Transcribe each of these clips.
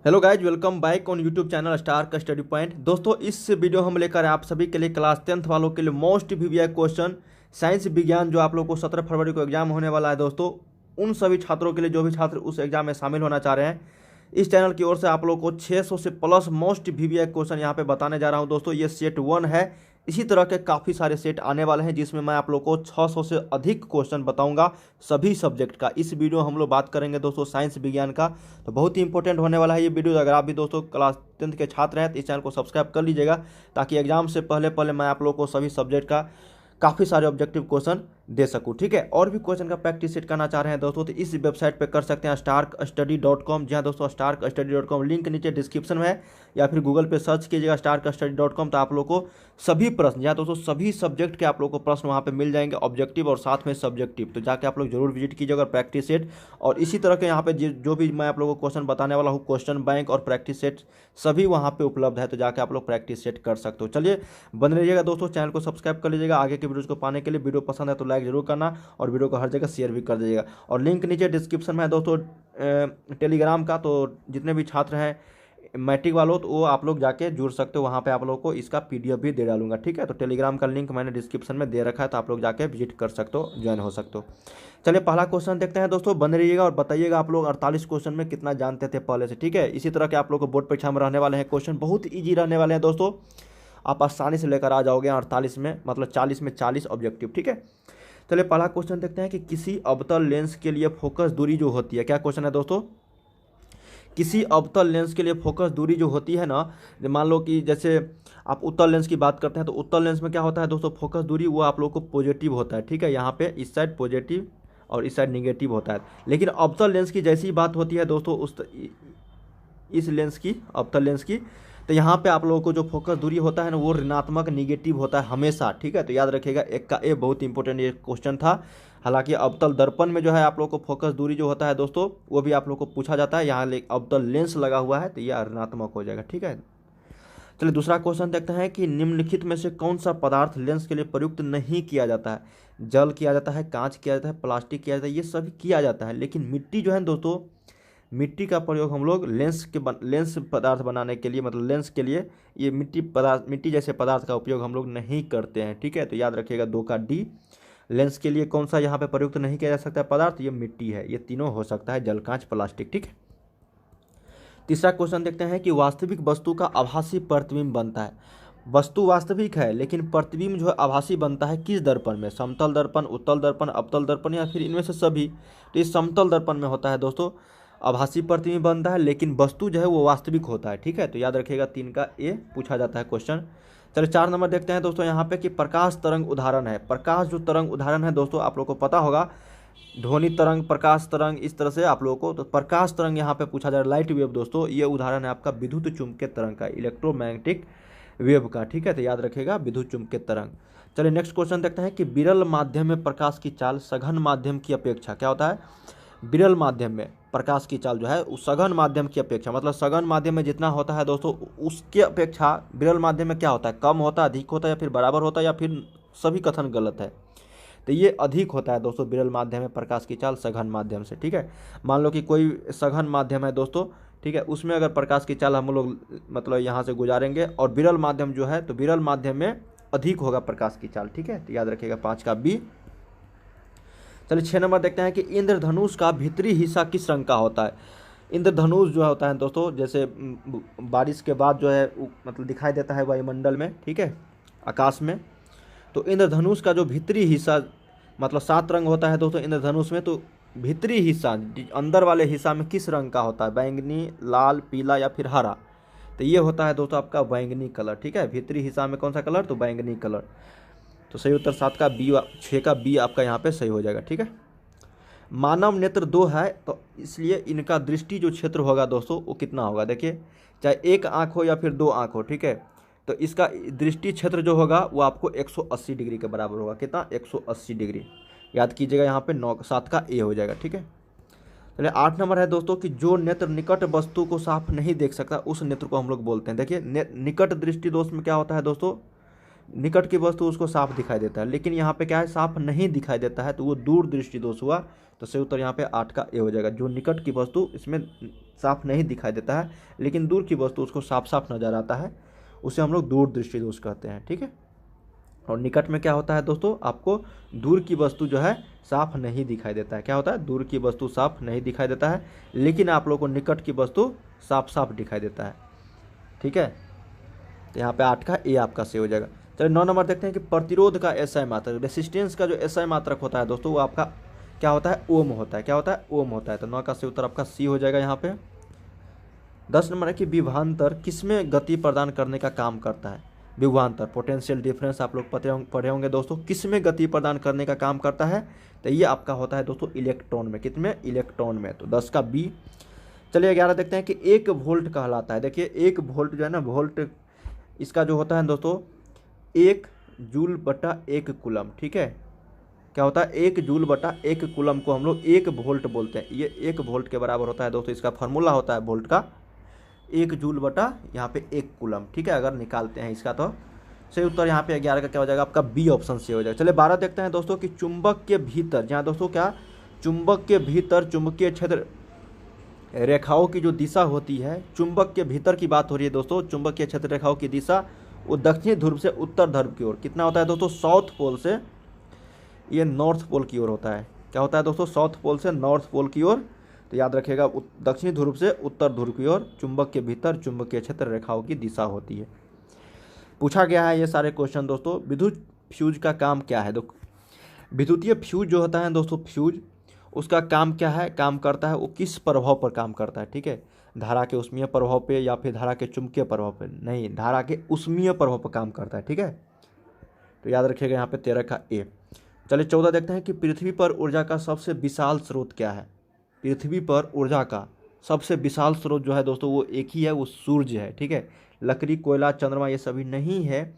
Hello guys, welcome back on YouTube channel star का study point. दोस्तों, इस video हम लेकर आप सभी के लिए क्लास 10th वालों के लिए मोस्ट वीवीआई क्वेश्चन साइंस विज्ञान जो आप लोग को 17 फरवरी को एग्जाम होने वाला है। दोस्तों, उन सभी छात्रों के लिए जो भी छात्र उस एग्जाम में शामिल होना चाह रहे हैं, इस चैनल की ओर से आप लोग को 600 से प्लस मोस्ट वीवीआई क्वेश्चन यहाँ पे बताने जा रहा हूँ। दोस्तों, ये सेट 1 है। इसी तरह के काफ़ी सारे सेट आने वाले हैं जिसमें मैं आप लोग को 600 से अधिक क्वेश्चन बताऊंगा सभी सब्जेक्ट का। इस वीडियो हम लोग बात करेंगे दोस्तों साइंस विज्ञान का, तो बहुत ही इंपॉर्टेंट होने वाला है ये वीडियो। अगर आप भी दोस्तों क्लास 10th के छात्र हैं तो इस चैनल को सब्सक्राइब कर लीजिएगा, ताकि एग्जाम से पहले मैं आप लोग को सभी सब्जेक्ट का काफ़ी सारे ऑब्जेक्टिव क्वेश्चन दे सकूं। ठीक है, और भी क्वेश्चन का प्रैक्टिस सेट करना चाह रहे हैं दोस्तों तो इस वेबसाइट पे कर सकते हैं starkstudy.com। जी हाँ दोस्तों, starkstudy.com लिंक नीचे डिस्क्रिप्शन में है, या फिर गूगल पे सर्च कीजिएगा starkstudy.com, तो आप लोग को सभी प्रश्न, जी हाँ दोस्तों, सभी सब्जेक्ट के आप लोग को प्रश्न वहाँ पे मिल जाएंगे, ऑब्जेक्टिव और साथ में सब्जेक्टिव। तो जाके आप लोग जरूर विजिट कीजिएगा प्रैक्टिस सेट। और इसी तरह के यहाँ पे जो भी मैं आप लोगों को क्वेश्चन बताने वाला हूँ, क्वेश्चन बैंक और प्रैक्टिस सेट सभी वहाँ पे उपलब्ध है, तो जाके आप लोग प्रैक्टिस सेट कर सकते हो। चलिए बन रहिएगा दोस्तों, चैनल को सब्सक्राइब कर लीजिएगा आगे के वीडियोज़ को पाने के लिए। वीडियो पसंद है तो लाइक जरूर करना, और वीडियो को हर जगह शेयर भी कर दीजिएगा। और लिंक नीचे डिस्क्रिप्शन में है दोस्तों टेलीग्राम का, तो जितने भी छात्र हैं मैट्रिक वालों तो वो आप लोग जाके जुड़ सकते हो, वहाँ पे आप लोगों को इसका पीडीएफ भी दे डालूंगा। ठीक है, तो टेलीग्राम का लिंक मैंने डिस्क्रिप्शन में दे रखा है, तो आप लोग जाके विजिट कर सकते हो, ज्वाइन हो सकते हो। चलिए पहला क्वेश्चन देखते हैं दोस्तों। बन रहिएगा और बताइएगा आप लोग 48 क्वेश्चन में कितना जानते थे पहले से। ठीक है, इसी तरह के आप लोग को बोर्ड परीक्षा में रहने वाले हैं क्वेश्चन, बहुत ईजी रहने वाले हैं दोस्तों। आप आसानी से लेकर आ जाओगे 48 में, मतलब 40 में 40 ऑब्जेक्टिव। ठीक है, चलिए पहला क्वेश्चन देखते हैं कि किसी अवतल लेंस के लिए फोकस दूरी जो होती है, क्या क्वेश्चन है दोस्तों, किसी अवतल लेंस के लिए फोकस दूरी जो होती है ना, मान लो कि जैसे आप उत्तल लेंस की बात करते हैं, तो उत्तल लेंस में क्या होता है दोस्तों, फोकस दूरी वो आप लोग को पॉजिटिव होता है। ठीक है, यहाँ पे इस साइड पॉजिटिव और इस साइड निगेटिव होता है। लेकिन अवतल लेंस की जैसी बात होती है दोस्तों इस लेंस की, अवतल लेंस की, तो यहाँ पे आप लोगों को जो फोकस दूरी होता है ना, वो ऋणात्मक निगेटिव होता है हमेशा। ठीक है, तो याद रखिएगा, एक का ए बहुत इंपॉर्टेंट ये क्वेश्चन था। हालांकि अवतल दर्पण में जो है आप लोग को फोकस दूरी जो होता है दोस्तों, वो भी आप लोग को पूछा जाता है। यहाँ अवतल लेंस लगा हुआ है तो ये ऋणात्मक हो जाएगा। ठीक है, चलिए दूसरा क्वेश्चन देखते हैं कि निम्नलिखित में से कौन सा पदार्थ लेंस के लिए प्रयुक्त नहीं किया जाता है। जल किया जाता है, कांच किया जाता है, प्लास्टिक किया जाता है, ये सभी किया जाता है। लेकिन मिट्टी जो है दोस्तों, मिट्टी का प्रयोग हम लोग लेंस पदार्थ बनाने के लिए, मतलब लेंस के लिए ये मिट्टी जैसे पदार्थ का उपयोग हम लोग नहीं करते हैं। ठीक है, तो याद रखिएगा 2 का डी। लेंस के लिए कौन सा यहाँ पे प्रयुक्त नहीं किया जा सकता है पदार्थ, ये मिट्टी है। ये तीनों हो सकता है, जल, कांच, प्लास्टिक। ठीक है, तीसरा क्वेश्चन देखते हैं कि वास्तविक वस्तु का आभासी प्रतिबिंब बनता है। वस्तु वास्तविक है लेकिन प्रतिबिंब जो है आभासी बनता है किस दर्पण में, समतल दर्पण, उत्तल दर्पण, अवतल दर्पण, या फिर इनमें से सभी। तो इस समतल दर्पण में होता है दोस्तों, आभासी प्रतिबिंब बनता है, लेकिन वस्तु जो है वो वास्तविक होता है। ठीक है, तो याद रखिएगा 3 का ए पूछा जाता है क्वेश्चन। चलिए 4 नंबर देखते हैं दोस्तों यहाँ पे कि प्रकाश तरंग उदाहरण है। प्रकाश जो तरंग उदाहरण है दोस्तों, आप लोग को पता होगा, ध्वनि तरंग, प्रकाश तरंग, इस तरह से आप लोगों को। तो प्रकाश तरंग यहाँ पे पूछा जा रहा है, लाइट वेव दोस्तों, ये उदाहरण है आपका विद्युत चुंबकीय तरंग का, इलेक्ट्रोमैग्नेटिक वेव का। ठीक है, तो याद रखिएगा विद्युत चुंबकीय तरंग। चलिए नेक्स्ट क्वेश्चन देखते हैं कि विरल माध्यम में प्रकाश की चाल सघन माध्यम की अपेक्षा, क्या होता है, विरल माध्यम में प्रकाश की चाल जो है उस सघन माध्यम की अपेक्षा, मतलब सघन माध्यम में जितना होता है दोस्तों उसके अपेक्षा विरल माध्यम में क्या होता है, कम होता है, अधिक होता है, या फिर बराबर होता है, या फिर सभी कथन गलत है। तो ये अधिक होता है दोस्तों विरल माध्यम में प्रकाश की चाल सघन माध्यम से। ठीक है, मान लो कि कोई सघन माध्यम है दोस्तों, ठीक है, उसमें अगर प्रकाश की चाल हम लोग मतलब यहाँ से गुजारेंगे, और विरल माध्यम जो है तो विरल माध्यम में अधिक होगा प्रकाश की चाल। ठीक है, तो याद रखिएगा 5 का बी। चलिए 6 नंबर देखते हैं कि इंद्रधनुष का भीतरी हिस्सा किस रंग का होता है। इंद्रधनुष जो होता है दोस्तों, जैसे बारिश के बाद जो है मतलब दिखाई देता है वायुमंडल में, ठीक है, आकाश में। तो इंद्रधनुष का जो भीतरी हिस्सा, मतलब 7 रंग होता है दोस्तों इंद्रधनुष में, तो भीतरी हिस्सा अंदर वाले हिस्सा में किस रंग का होता है, बैंगनी, लाल, पीला, या फिर हरा। तो ये होता है दोस्तों आपका बैंगनी कलर। ठीक है, भीतरी हिस्सा में कौन सा कलर, तो बैंगनी कलर। तो सही उत्तर 7 का बी, 6 का बी आपका यहाँ पे सही हो जाएगा। ठीक है, मानव नेत्र 2 है, तो इसलिए इनका दृष्टि जो क्षेत्र होगा दोस्तों वो कितना होगा, देखिए, चाहे एक आँख हो या फिर 2 आँख हो। ठीक है, तो इसका दृष्टि क्षेत्र जो होगा वो आपको 180 डिग्री के बराबर होगा। कितना, 180 डिग्री। याद कीजिएगा, यहाँ पे 7 का ए हो जाएगा। ठीक है, चलिए 8 नंबर है दोस्तों कि जो नेत्र निकट वस्तु को साफ नहीं देख सकता उस नेत्र को हम लोग बोलते हैं। देखिए निकट दृष्टि दोस्त में क्या होता है दोस्तों, निकट की वस्तु उसको साफ दिखाई देता है, लेकिन यहाँ पे क्या है, साफ नहीं दिखाई देता है, तो वो दूर दृष्टि दोष हुआ। तो सही उत्तर यहाँ पे 8 का ए हो जाएगा। जो निकट की वस्तु इसमें साफ नहीं दिखाई देता है, लेकिन दूर की वस्तु उसको साफ साफ नजर आता है, उसे हम लोग दूर दृष्टि दोष कहते हैं। ठीक है, और निकट में क्या होता है दोस्तों, आपको दूर की वस्तु जो है साफ नहीं दिखाई देता है। क्या होता है, दूर की वस्तु साफ नहीं दिखाई देता है, लेकिन आप लोगों को निकट की वस्तु साफ साफ दिखाई देता है। ठीक है, तो यहाँ पे 8 का ए आपका सही हो जाएगा। चलिए 9 नंबर देखते हैं कि प्रतिरोध का एसआई मात्रक, रेसिस्टेंस का जो एसआई मात्रक होता है दोस्तों, वो आपका क्या होता है, ओम होता है। क्या होता है, ओम होता है। तो 9 का सही उत्तर आपका सी हो जाएगा यहाँ पे। 10 नंबर है कि विभवांतर किसमें गति प्रदान करने का काम करता है। विभवांतर, पोटेंशियल डिफरेंस आप लोग पढ़े होंगे दोस्तों, किसमें गति प्रदान करने का काम करता है, तो ये आपका होता है दोस्तों इलेक्ट्रॉन में। कितने, इलेक्ट्रॉन में। तो 10 का बी। चलिए 11 देखते हैं कि 1 वोल्ट कहलाता है। देखिए 1 वोल्ट जो है ना, वोल्ट इसका जो होता है दोस्तों 1 जूल बटा 1 कूलम। ठीक है, क्या होता है, 1 जूल बटा 1 कूलम को हम लोग 1 वोल्ट बोलते हैं। ये 1 वोल्ट के बराबर होता है दोस्तों। इसका फार्मूला होता है वोल्ट का 1 जूल बटा यहाँ पे 1 कूलम। ठीक है, अगर निकालते हैं इसका तो सही उत्तर यहाँ पे 11 का क्या हो जाएगा, आपका बी ऑप्शन से हो जाएगा। चलिए 12 देखते हैं दोस्तों कि चुंबक के भीतर, जहाँ दोस्तों क्या, चुंबक के भीतर चुंबकीय क्षेत्र रेखाओं की जो दिशा होती है, चुंबक के भीतर की बात हो रही है दोस्तों, चुंबकीय क्षेत्र रेखाओं की दिशा वो दक्षिणी ध्रुव से उत्तर ध्रुव की ओर कितना होता है दोस्तों, साउथ पोल से ये नॉर्थ पोल की ओर होता है। क्या होता है दोस्तों, साउथ पोल से नॉर्थ पोल की ओर। तो याद रखिएगा दक्षिणी ध्रुव से उत्तर ध्रुव की ओर चुंबक के भीतर चुंबकीय क्षेत्र रेखाओं की दिशा होती है। पूछा गया है ये सारे क्वेश्चन दोस्तों। विद्युत फ्यूज का काम क्या है, विद्युतीय फ्यूज जो होता है दोस्तों, फ्यूज उसका काम क्या है, काम करता है, वो किस प्रभाव पर काम करता है। ठीक है, धारा के उष्मीय प्रभाव पे या फिर धारा के चुंबकीय प्रभाव पे, नहीं, धारा के उष्मीय प्रभाव पर काम करता है। ठीक है, तो याद रखिएगा यहाँ पे 13 का ए। चलिए 14 देखते हैं कि पृथ्वी पर ऊर्जा का सबसे विशाल स्रोत क्या है। पृथ्वी पर ऊर्जा का सबसे विशाल स्रोत जो है दोस्तों वो एक ही है, वो सूर्य है। ठीक है, लकड़ी, कोयला, चंद्रमा ये सभी नहीं है,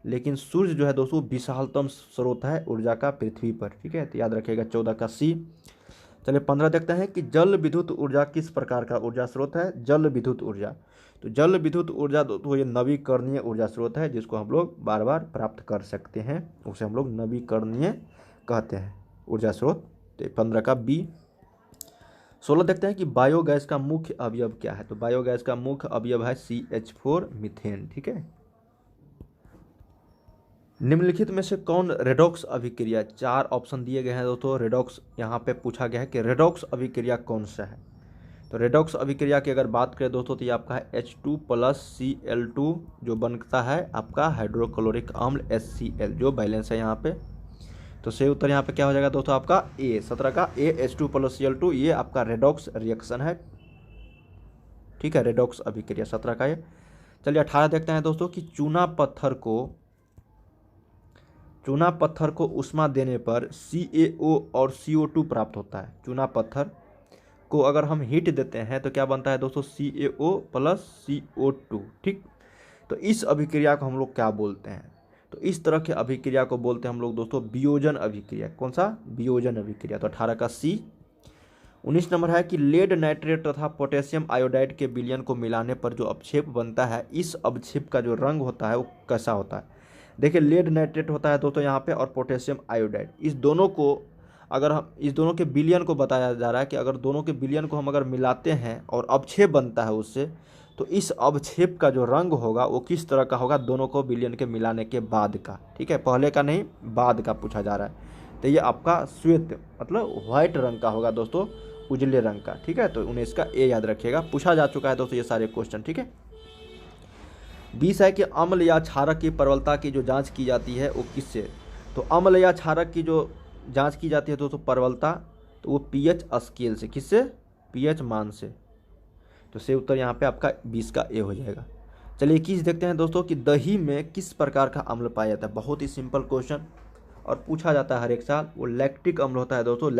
लेकिन सूर्य जो है दोस्तों विशालतम स्रोत है ऊर्जा का पृथ्वी पर। ठीक है, तो याद रखिएगा 14 का सी। चलिए 15 देखते हैं कि जल विद्युत ऊर्जा किस प्रकार का ऊर्जा स्रोत है। जल विद्युत ऊर्जा, तो जल विद्युत ऊर्जा दोस्तों ये नवीकरणीय ऊर्जा स्रोत है, जिसको हम लोग बार बार प्राप्त कर सकते हैं, उसे हम लोग नवीकरणीय कहते हैं ऊर्जा स्रोत। तो 15 का बी। 16 देखते हैं कि बायोगैस का मुख्य अवयव क्या है। तो बायोगैस का मुख्य अवयव है CH4 मीथेन। ठीक है, निम्नलिखित में से कौन रेडॉक्स अभिक्रिया, 4 ऑप्शन दिए गए हैं दोस्तों। रेडॉक्स यहाँ पे पूछा गया है कि रेडॉक्स अभिक्रिया कौन सा है। तो रेडॉक्स अभिक्रिया की अगर बात करें दोस्तों तो ये आपका है H2 + Cl2 जो बनता है आपका हाइड्रोक्लोरिक अम्ल HCl, जो बैलेंस है यहाँ पे। तो सही उत्तर यहाँ पे क्या हो जाएगा दोस्तों, आपका ए, 17 का ए, H2 + Cl2, ये आपका रेडॉक्स रिएक्शन है। ठीक है, रेडॉक्स अभिक्रिया 17 का ये। चलिए 18 देखते हैं दोस्तों कि चूना पत्थर को ऊष्मा देने पर CaO और CO2 प्राप्त होता है। चूना पत्थर को अगर हम हीट देते हैं तो क्या बनता है दोस्तों, CaO + CO2। ठीक, तो इस अभिक्रिया को हम लोग क्या बोलते हैं, तो इस तरह के अभिक्रिया को बोलते हैं हम लोग दोस्तों वियोजन अभिक्रिया। कौन सा, वियोजन अभिक्रिया। तो 18 का सी। 19 नंबर है कि लेड नाइट्रेट तथा पोटेशियम आयोडाइड के विलयन को मिलाने पर जो अवक्षेप बनता है, इस अवक्षेप का जो रंग होता है वो कैसा होता है। देखिए लेड नाइट्रेट होता है दोस्तों यहाँ पे और पोटेशियम आयोडाइड, इस दोनों को अगर हम इस दोनों के विलयन को बताया जा रहा है कि अगर दोनों के विलयन को हम अगर मिलाते हैं और अवक्षेप बनता है उससे, तो इस अवक्षेप का जो रंग होगा वो किस तरह का होगा, दोनों को विलयन के मिलाने के बाद का। ठीक है, पहले का नहीं, बाद का पूछा जा रहा है। तो ये आपका श्वेत मतलब व्हाइट रंग का होगा दोस्तों, उजले रंग का। ठीक है, तो 19 का ए याद रखिएगा, पूछा जा चुका है दोस्तों ये सारे क्वेश्चन। ठीक है, 20 है कि अम्ल या क्षारक की प्रबलता की जो जांच की जाती है वो किससे। तो अम्ल या क्षारक की जो जांच की जाती है दोस्तों प्रबलता, तो वो पीएच स्केल से, किससे, पीएच मान से। तो सही उत्तर यहाँ पे आपका 20 का ए हो जाएगा। चलिए 21 देखते हैं दोस्तों कि दही में किस प्रकार का अम्ल पाया जाता है। बहुत ही सिंपल क्वेश्चन और पूछा जाता है हर एक साल। वो लैक्टिक अम्ल होता है दोस्तों,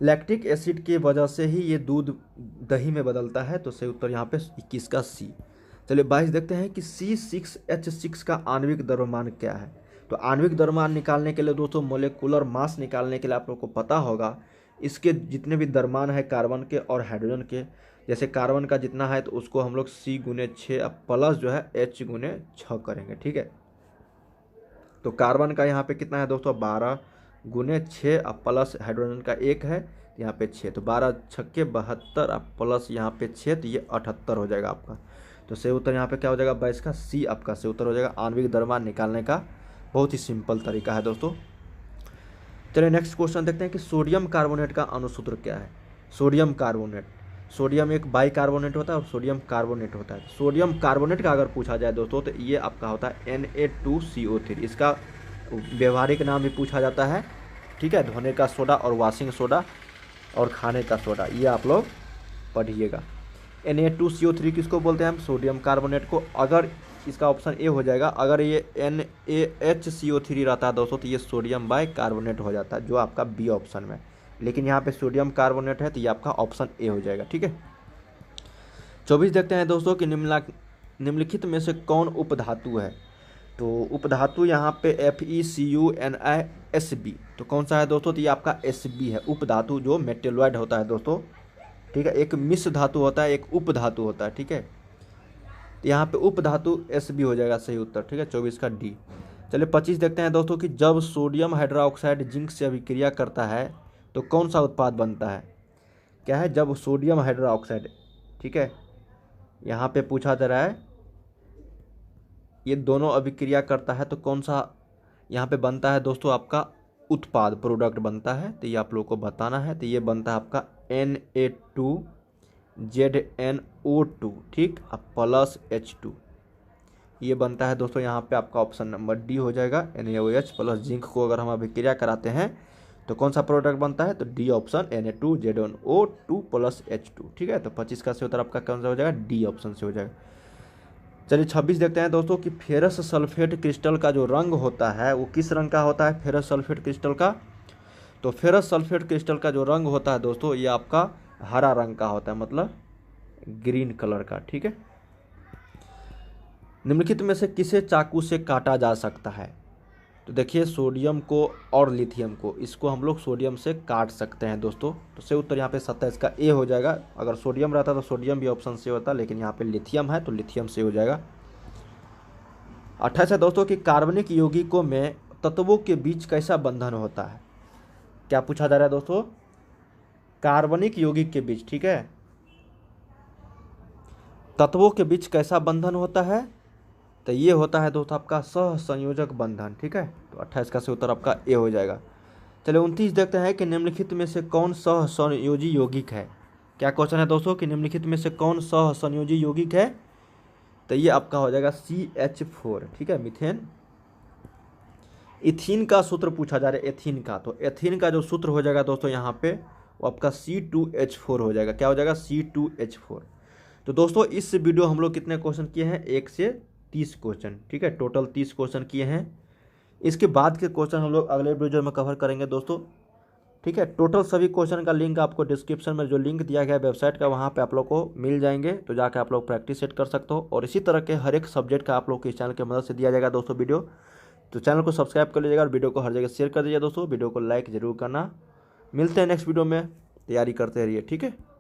लैक्टिक एसिड की वजह से ही ये दूध दही में बदलता है। तो सही उत्तर यहाँ पे 21 का सी। चलिए 22 देखते हैं कि C6H6 का आणविक द्रव्यमान क्या है। तो आणविक द्रव्यमान निकालने के लिए दोस्तों मोलेकुलर मास निकालने के लिए आप लोग को पता होगा इसके जितने भी द्रव्यमान है कार्बन के और हाइड्रोजन के, जैसे कार्बन का जितना है तो उसको हम लोग C×6 प्लस जो है H×6 करेंगे, ठीक है। तो कार्बन का यहाँ पे कितना है दोस्तों 12×6 प्लस हाइड्रोजन का 1 है यहाँ पे 6, तो 12×6 72 प्लस यहाँ पे 6 तो ये 78 हो जाएगा आपका। तो सही उत्तर यहाँ पे क्या हो जाएगा 22 का सी आपका सही उत्तर हो जाएगा। आणविक द्रव्यमान निकालने का बहुत ही सिंपल तरीका है दोस्तों। चलिए नेक्स्ट क्वेश्चन देखते हैं कि सोडियम कार्बोनेट का अणुसूत्र क्या है। सोडियम कार्बोनेट, सोडियम एक बाइकार्बोनेट होता है और सोडियम कार्बोनेट होता है। सोडियम कार्बोनेट का अगर पूछा जाए दोस्तों तो ये आपका होता है Na2CO3। इसका व्यवहारिक नाम भी पूछा जाता है, ठीक है, धोने का सोडा और वॉशिंग सोडा और खाने का सोडा, ये आप लोग पढ़िएगा। Na2CO3 किसको बोलते हैं हम, सोडियम कार्बोनेट को। अगर इसका ऑप्शन ए हो जाएगा, अगर ये NaHCO3 रहता है दोस्तों तो ये सोडियम बाइकार्बोनेट हो जाता है, जो आपका बी ऑप्शन में। लेकिन यहाँ पे सोडियम कार्बोनेट है तो ये आपका ऑप्शन ए हो जाएगा, ठीक है। 24 देखते हैं दोस्तों कि निम्नलिखित में से कौन उपधातु है। तो उपधातु यहाँ पे FeCuNiSb, तो कौन सा है दोस्तों, तो ये आपका Sb है उपधातु, जो मेटेलॉइड होता है दोस्तों, ठीक है। एक मिश्र धातु होता है, एक उपधातु होता है, ठीक है। तो यहाँ पे उपधातु Sb हो जाएगा सही उत्तर, ठीक है, 24 का डी। चलिए 25 देखते हैं दोस्तों कि जब सोडियम हाइड्रोक्साइड जिंक से अभिक्रिया करता है तो कौन सा उत्पाद बनता है। क्या है, जब सोडियम हाइड्रोक्साइड, ठीक है, यहाँ पे पूछा जा रहा है, ये दोनों अभिक्रिया करता है तो कौन सा यहाँ पे बनता है दोस्तों, आपका उत्पाद प्रोडक्ट बनता है। तो ये आप लोग को बताना है। तो ये बनता है आपका Na2ZnO2, ठीक, प्लस H2, ये बनता है दोस्तों यहाँ पे आपका ऑप्शन नंबर डी हो जाएगा। NaOH प्लस जिंक को अगर हम अभिक्रिया कराते हैं तो कौन सा प्रोडक्ट बनता है, तो D option Na2ZnO2 plus H2, ठीक है। तो 25 का सही उत्तर आपका कौन सा हो जाएगा, डी ऑप्शन से हो जाएगा। चलिए 26 देखते हैं दोस्तों कि फेरस सल्फेट क्रिस्टल का जो रंग होता है वो किस रंग का होता है, फेरस सल्फेट क्रिस्टल का। तो फेरस सल्फेट क्रिस्टल का जो रंग होता है दोस्तों ये आपका हरा रंग का होता है, मतलब ग्रीन कलर का, ठीक है। निम्नलिखित में से किसे चाकू से काटा जा सकता है। तो देखिए सोडियम को और लिथियम को, इसको हम लोग सोडियम से काट सकते हैं दोस्तों। तो सही उत्तर यहाँ पे 27 का ए हो जाएगा। अगर सोडियम रहता तो सोडियम भी ऑप्शन से होता, लेकिन यहाँ पे लिथियम है तो लिथियम से हो जाएगा। 28 है दोस्तों कि कार्बनिक यौगिकों में तत्वों के बीच कैसा बंधन होता है। क्या पूछा जा रहा है दोस्तों, कार्बनिक यौगिक के बीच, ठीक है, तत्वों के बीच कैसा बंधन होता है। तो ये होता है दोस्तों आपका सहसंयोजक बंधन, ठीक है। तो 28 का सही उत्तर आपका ए हो जाएगा। चलिए 29 देखते हैं कि निम्नलिखित में से कौन सहसंयोजी यौगिक है। क्या क्वेश्चन है दोस्तों कि निम्नलिखित में से कौन सहसंयोजी यौगिक है। तो ये आपका हो जाएगा CH4, ठीक है, मीथेन। इथीन का सूत्र पूछा जा रहा है, एथीन का। तो एथीन का जो सूत्र हो जाएगा दोस्तों यहाँ पे वो आपका C2H4 हो जाएगा। क्या हो जाएगा, C2H4। तो दोस्तों इस वीडियो हम लोग कितने क्वेश्चन किए हैं, 1 से 30 क्वेश्चन, ठीक है, टोटल 30 क्वेश्चन किए हैं। इसके बाद के क्वेश्चन हम लोग अगले वीडियो में कवर करेंगे दोस्तों, ठीक है। टोटल सभी क्वेश्चन का लिंक आपको डिस्क्रिप्शन में जो लिंक दिया गया है वेबसाइट का, वहाँ पे आप लोग को मिल जाएंगे। तो जाकर आप लोग प्रैक्टिस सेट कर सकते हो। और इसी तरह के हर एक सब्जेक्ट का आप लोग को इस चैनल की मदद से दिया जाएगा दोस्तों वीडियो। तो चैनल को सब्सक्राइब कर लीजिएगा और वीडियो को हर जगह शेयर कर दीजिए दोस्तों। वीडियो को लाइक ज़रूर करना। मिलते हैं नेक्स्ट वीडियो में, तैयारी करते रहिए, ठीक है।